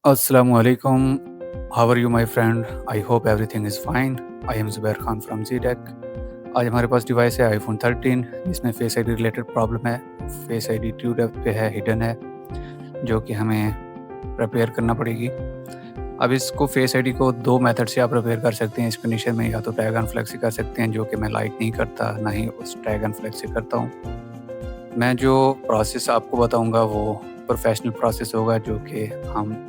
Assalamualaikum. How are you, my friend? I hope everything is fine. I am Zubair Khan from ZTech. आज हमारे पास device है iPhone 13 जिसमें face ID related problem है। Face ID true depth पे है, hidden है, जो कि हमें रिपेयर करना पड़ेगी। अब इसको फेस आईडी को दो मेथड से आप रिपेयर कर सकते हैं इस कंडीशन में। या तो टैग अनफ्लेक्स से कर सकते हैं, जो कि मैं लाइक नहीं करता, ना ही उस टैग अनफ्लेक्स से करता हूँ। मैं जो प्रोसेस आपको बताऊँगा वो प्रोफेशनल प्रोसेस होगा, जो कि हम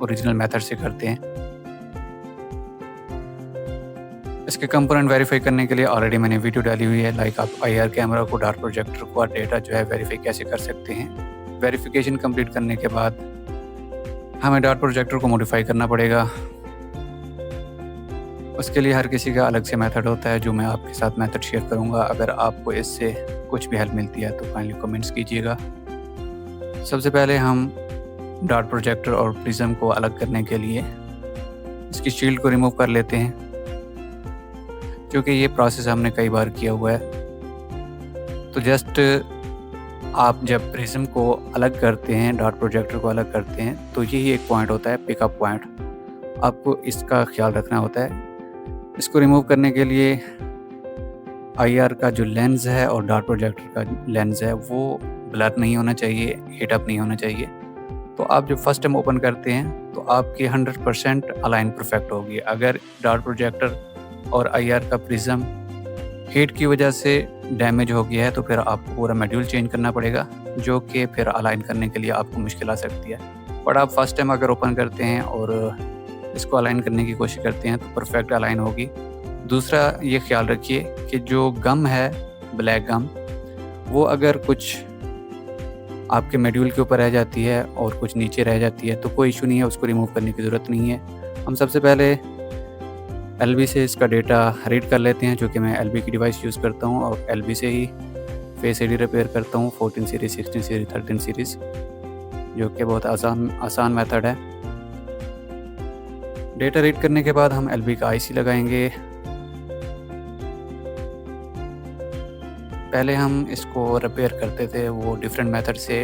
ओरिजिनल मेथड से करते हैं। इसके कंपोनेंट वेरीफाई करने के लिए ऑलरेडी मैंने वीडियो डाली हुई है। लाइक आप आईआर कैमरा को, डार्ट प्रोजेक्टर को और डेटा जो है वेरीफाई कैसे कर सकते हैं। वेरिफिकेशन कंप्लीट करने के बाद हमें डार्ट प्रोजेक्टर को मॉडिफाई करना पड़ेगा। उसके लिए हर किसी का अलग से मेथड होता है, जो मैं आपके साथ मेथड शेयर करूंगा। अगर आपको इससे कुछ भी हेल्प मिलती है तो काइंडली कमेंट्स कीजिएगा। सबसे पहले हम डार्ट प्रोजेक्टर और प्रिज्म को अलग करने के लिए इसकी शील्ड को रिमूव कर लेते हैं, क्योंकि ये प्रोसेस हमने कई बार किया हुआ है। तो जस्ट आप जब प्रिज्म को अलग करते हैं, डार्ट प्रोजेक्टर को अलग करते हैं, तो यही एक पॉइंट होता है, पिकअप पॉइंट। आपको इसका ख्याल रखना होता है। इसको रिमूव करने के लिए आईआर का जो लेंस है और डार्ट प्रोजेक्टर का लेंस है वो ब्लर नहीं होना चाहिए, हीट अप नहीं होना चाहिए। तो आप जब फर्स्ट टाइम ओपन करते हैं तो आपकी 100% अलाइन परफेक्ट होगी। अगर डार्ट प्रोजेक्टर और आईआर का प्रिज्म हीट की वजह से डैमेज हो गया है तो फिर आपको पूरा मॉड्यूल चेंज करना पड़ेगा, जो कि फिर अलाइन करने के लिए आपको मुश्किल आ सकती है। बट आप फर्स्ट टाइम अगर ओपन करते हैं और इसको अलाइन करने की कोशिश करते हैं तो परफेक्ट अलाइन होगी। दूसरा ये ख्याल रखिए कि जो गम है, ब्लैक गम, वो अगर कुछ आपके मॉड्यूल के ऊपर रह जाती है और कुछ नीचे रह जाती है तो कोई इशू नहीं है, उसको रिमूव करने की ज़रूरत नहीं है। हम सबसे पहले एलबी से इसका डेटा रीड कर लेते हैं, जो कि मैं एलबी की डिवाइस यूज़ करता हूं और एलबी से ही फेस आईडी रिपेयर करता हूं। 14 सीरीज़, 16 सीरीज़, 13 सीरीज़, जो कि बहुत आसान मेथड है। डेटा रीड करने के बाद हम एलबी का आईसी लगाएंगे। पहले हम इसको रिपेयर करते थे वो डिफरेंट मेथड से,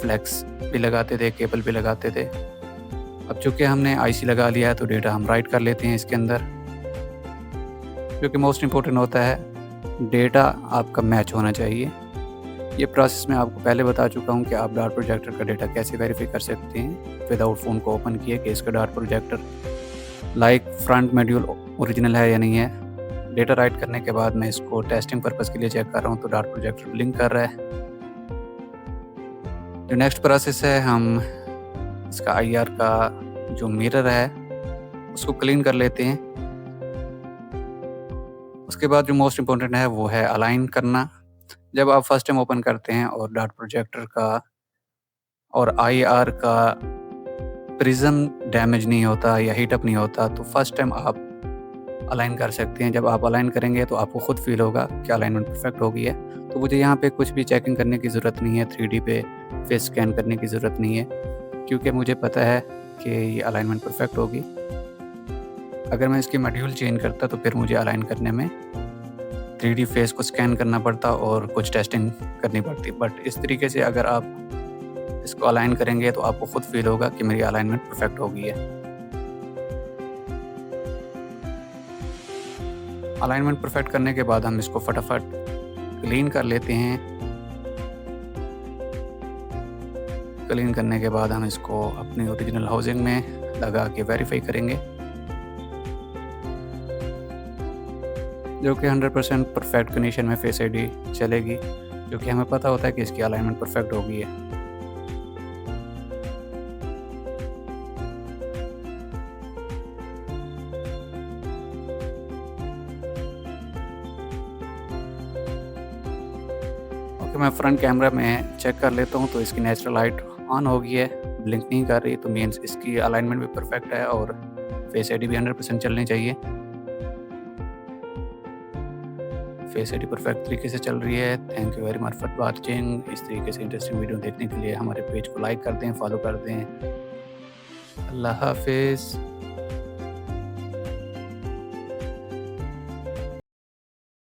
फ्लेक्स भी लगाते थे, केबल भी लगाते थे। अब चूँकि हमने आईसी लगा लिया है तो डेटा हम राइट कर लेते हैं इसके अंदर। जो कि मोस्ट इम्पोर्टेंट होता है, डेटा आपका मैच होना चाहिए। ये प्रोसेस मैं आपको पहले बता चुका हूँ कि आप डार्ट प्रोजेक्टर का डेटा कैसे वेरीफाई कर सकते हैं विदाउट फ़ोन को ओपन किए, कि इसका dart projector like front module original है या नहीं है। डेटा राइट करने के बाद मैं इसको टेस्टिंग पर्पज़ के लिए चेक कर रहा हूँ तो डार्ट प्रोजेक्टर ब्लिंक कर रहा है। जो नेक्स्ट प्रोसेस है, हम इसका आईआर का जो मिरर है उसको क्लीन कर लेते हैं। उसके बाद जो मोस्ट इम्पोर्टेंट है वो है अलाइन करना। जब आप फर्स्ट टाइम ओपन करते हैं और डार्ट प्रोजेक्टर का और आईआर का प्रिज्म डैमेज नहीं होता या हीट अप नहीं होता तो फर्स्ट टाइम आप अलाइन कर सकते हैं। जब आप अलाइन करेंगे तो आपको खुद फील होगा कि अलाइनमेंट परफेक्ट हो गई है। तो मुझे यहाँ पे कुछ भी चेकिंग करने की ज़रूरत नहीं है, 3D पे फेस स्कैन करने की ज़रूरत नहीं है, क्योंकि मुझे पता है कि ये अलाइनमेंट परफेक्ट होगी। अगर मैं इसकी मॉड्यूल चेंज करता तो फिर मुझे अलाइन करने में 3D फेस को स्कैन करना पड़ता और कुछ टेस्टिंग करनी पड़ती। बट इस तरीके से अगर आप इसको अलाइन करेंगे तो आपको खुद फील होगा कि मेरी अलाइनमेंट परफेक्ट हो गई है। अलाइनमेंट परफेक्ट करने के बाद हम इसको फटाफट क्लीन कर लेते हैं। क्लीन करने के बाद हम इसको अपनी ओरिजिनल हाउसिंग में लगा के वेरीफाई करेंगे, जो कि 100% परफेक्ट कंडीशन में फेस आईडी चलेगी, जो कि हमें पता होता है कि इसकी अलाइनमेंट परफेक्ट हो गई है। ओके, मैं फ्रंट कैमरा में चेक कर लेता हूँ तो इसकी नेचुरल लाइट ऑन हो गई है, ब्लिंक नहीं कर रही, तो मीन्स इसकी अलाइनमेंट भी परफेक्ट है और फेस आईडी भी 100% चलनी चाहिए। फेस आईडी परफेक्ट तरीके से चल रही है। Thank you very much for watching. इस तरीके से इंटरेस्टिंग वीडियो देखने के लिए हमारे पेज को लाइक कर दें, फॉलो कर दें। अल्लाह हाफिज़।